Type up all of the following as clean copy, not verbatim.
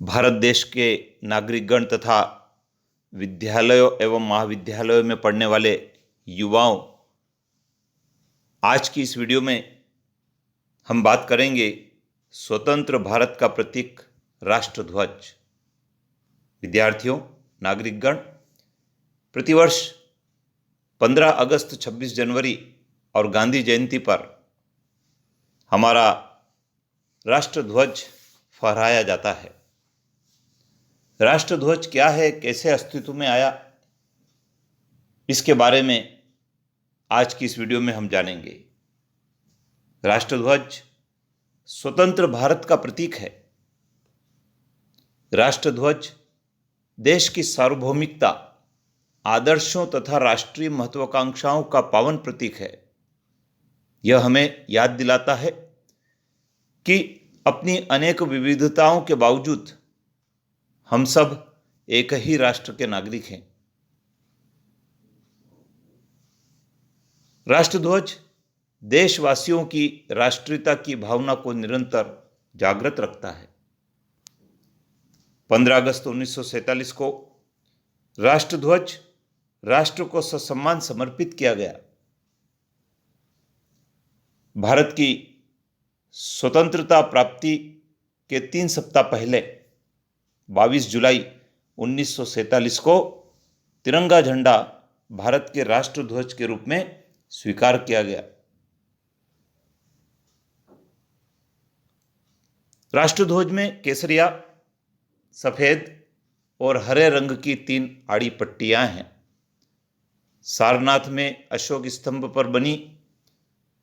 भारत देश के नागरिकगण तथा विद्यालयों एवं महाविद्यालयों में पढ़ने वाले युवाओं, आज की इस वीडियो में हम बात करेंगे स्वतंत्र भारत का प्रतीक राष्ट्रध्वज। विद्यार्थियों, नागरिकगण, प्रतिवर्ष 15 अगस्त, 26 जनवरी और गांधी जयंती पर हमारा राष्ट्रध्वज फहराया जाता है। राष्ट्रध्वज क्या है, कैसे अस्तित्व में आया, इसके बारे में आज की इस वीडियो में हम जानेंगे। राष्ट्रध्वज स्वतंत्र भारत का प्रतीक है। राष्ट्रध्वज देश की सार्वभौमिकता, आदर्शों तथा राष्ट्रीय महत्वाकांक्षाओं का पावन प्रतीक है। यह हमें याद दिलाता है कि अपनी अनेक विविधताओं के बावजूद हम सब एक ही राष्ट्र के नागरिक हैं। राष्ट्रध्वज देशवासियों की राष्ट्रीयता की भावना को निरंतर जागृत रखता है। 15 अगस्त 1947 को राष्ट्रध्वज राष्ट्र को ससम्मान समर्पित किया गया। भारत की स्वतंत्रता प्राप्ति के 3 सप्ताह पहले 22 जुलाई 1947 को तिरंगा झंडा भारत के राष्ट्रध्वज के रूप में स्वीकार किया गया। राष्ट्रध्वज में केसरिया, सफेद और हरे रंग की 3 आड़ी पट्टियां हैं। सारनाथ में अशोक स्तंभ पर बनी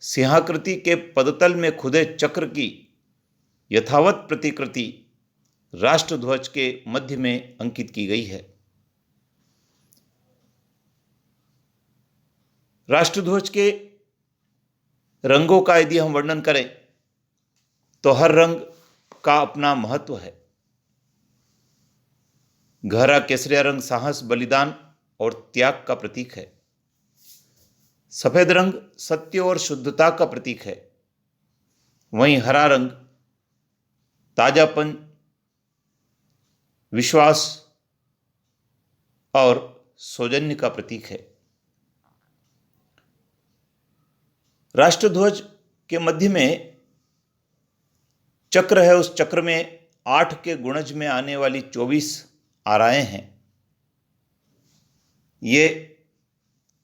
सिंहाकृति के पदतल में खुदे चक्र की यथावत प्रतिकृति राष्ट्रध्वज के मध्य में अंकित की गई है। राष्ट्रध्वज के रंगों का यदि हम वर्णन करें तो हर रंग का अपना महत्व है। गहरा केसरिया रंग साहस, बलिदान और त्याग का प्रतीक है। सफेद रंग सत्य और शुद्धता का प्रतीक है। वहीं हरा रंग ताजापन, विश्वास और सौजन्य का प्रतीक है। राष्ट्रध्वज के मध्य में चक्र है। उस चक्र में 8 के गुणज में आने वाली 24 आराएं हैं। ये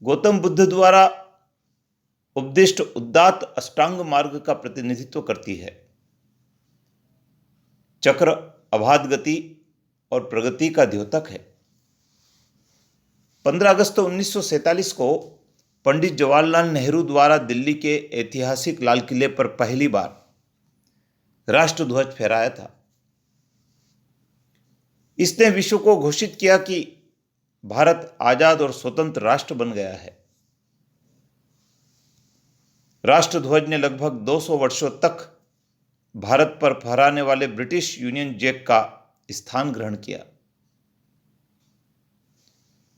गौतम बुद्ध द्वारा उपदिष्ट उदात्त अष्टांग मार्ग का प्रतिनिधित्व करती है। चक्र अबाध गति और प्रगति का द्योतक है। 15 अगस्त 1947 को पंडित जवाहरलाल नेहरू द्वारा दिल्ली के ऐतिहासिक लाल किले पर पहली बार राष्ट्रध्वज फहराया था। इसने विश्व को घोषित किया कि भारत आजाद और स्वतंत्र राष्ट्र बन गया है। राष्ट्रध्वज ने लगभग 200 वर्षों तक भारत पर फहराने वाले ब्रिटिश यूनियन जैक का स्थान ग्रहण किया।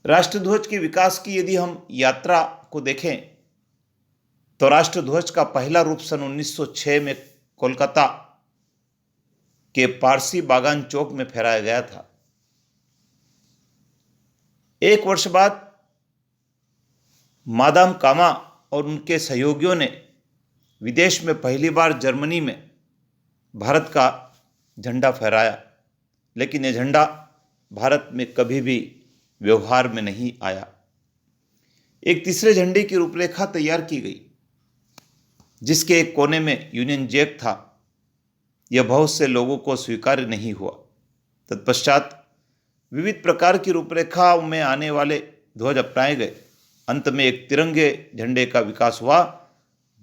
राष्ट्रध्वज के विकास की यदि हम यात्रा को देखें तो राष्ट्रध्वज का पहला रूप सन 1906 में कोलकाता के पारसी बागान चौक में फहराया गया था। 1 वर्ष बाद मादाम कामा और उनके सहयोगियों ने विदेश में पहली बार जर्मनी में भारत का झंडा फहराया, लेकिन यह झंडा भारत में कभी भी व्यवहार में नहीं आया। एक तीसरे झंडे की रूपरेखा तैयार की गई, जिसके एक कोने में यूनियन जैक था। यह बहुत से लोगों को स्वीकार्य नहीं हुआ। तत्पश्चात विविध प्रकार की रूपरेखाओं में आने वाले ध्वज अपनाए गए। अंत में एक तिरंगे झंडे का विकास हुआ,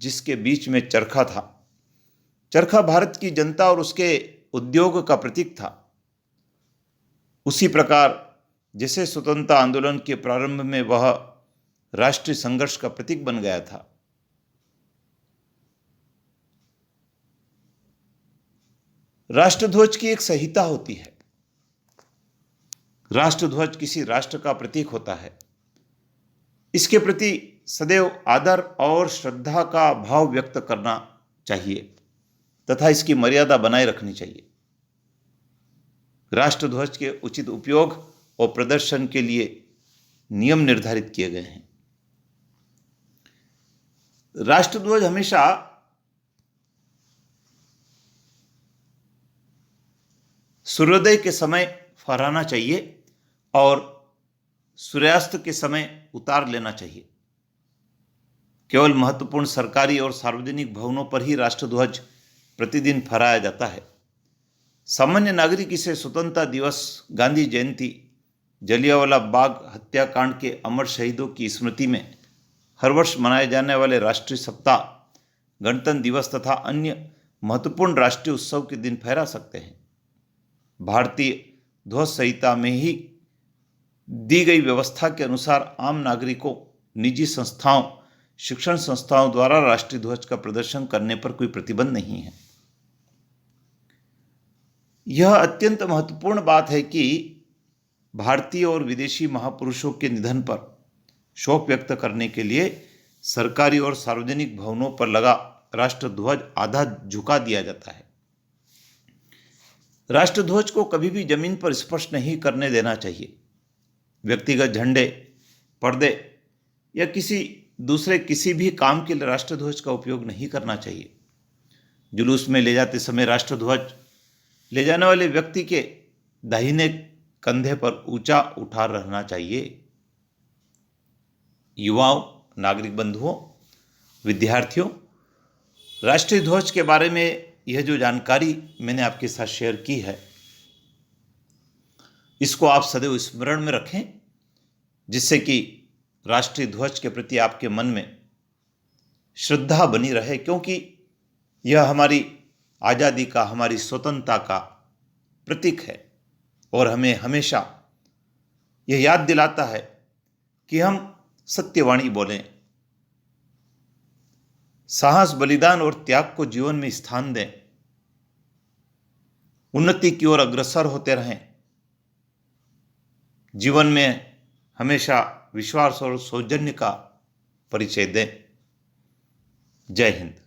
जिसके बीच में चरखा था। चरखा भारत की जनता और उसके उद्योग का प्रतीक था। उसी प्रकार जैसे स्वतंत्रता आंदोलन के प्रारंभ में वह राष्ट्रीय संघर्ष का प्रतीक बन गया था। राष्ट्रध्वज की एक संहिता होती है। राष्ट्रध्वज किसी राष्ट्र का प्रतीक होता है। इसके प्रति सदैव आदर और श्रद्धा का भाव व्यक्त करना चाहिए तथा इसकी मर्यादा बनाए रखनी चाहिए। राष्ट्रध्वज के उचित उपयोग और प्रदर्शन के लिए नियम निर्धारित किए गए हैं। राष्ट्रध्वज हमेशा सूर्योदय के समय फहराना चाहिए और सूर्यास्त के समय उतार लेना चाहिए। केवल महत्वपूर्ण सरकारी और सार्वजनिक भवनों पर ही राष्ट्रध्वज प्रतिदिन फहराया जाता है। सामान्य नागरिक इसे स्वतंत्रता दिवस, गांधी जयंती, जलियांवाला बाग हत्याकांड के अमर शहीदों की स्मृति में हर वर्ष मनाए जाने वाले राष्ट्रीय सप्ताह, गणतंत्र दिवस तथा अन्य महत्वपूर्ण राष्ट्रीय उत्सव के दिन फहरा सकते हैं। भारतीय ध्वज संहिता में ही दी गई व्यवस्था के अनुसार आम नागरिकों, निजी संस्थाओं, शिक्षण संस्थाओं द्वारा राष्ट्रीय ध्वज का प्रदर्शन करने पर कोई प्रतिबंध नहीं है। यह अत्यंत महत्वपूर्ण बात है कि भारतीय और विदेशी महापुरुषों के निधन पर शोक व्यक्त करने के लिए सरकारी और सार्वजनिक भवनों पर लगा राष्ट्रध्वज आधा झुका दिया जाता है। राष्ट्रध्वज को कभी भी जमीन पर स्पर्श नहीं करने देना चाहिए। व्यक्तिगत झंडे, पर्दे या किसी भी काम के लिए राष्ट्रध्वज का उपयोग नहीं करना चाहिए। जुलूस में ले जाते समय राष्ट्रध्वज ले जाने वाले व्यक्ति के दाहिने कंधे पर ऊंचा उठा रहना चाहिए। युवाओं, नागरिक बंधुओं, विद्यार्थियों, राष्ट्रीय ध्वज के बारे में यह जो जानकारी मैंने आपके साथ शेयर की है, इसको आप सदैव स्मरण में रखें, जिससे कि राष्ट्रीय ध्वज के प्रति आपके मन में श्रद्धा बनी रहे, क्योंकि यह हमारी आज़ादी का, हमारी स्वतंत्रता का प्रतीक है और हमें हमेशा यह याद दिलाता है कि हम सत्यवाणी बोलें, साहस, बलिदान और त्याग को जीवन में स्थान दें, उन्नति की ओर अग्रसर होते रहें, जीवन में हमेशा विश्वास और सौजन्य का परिचय दें। जय हिंद।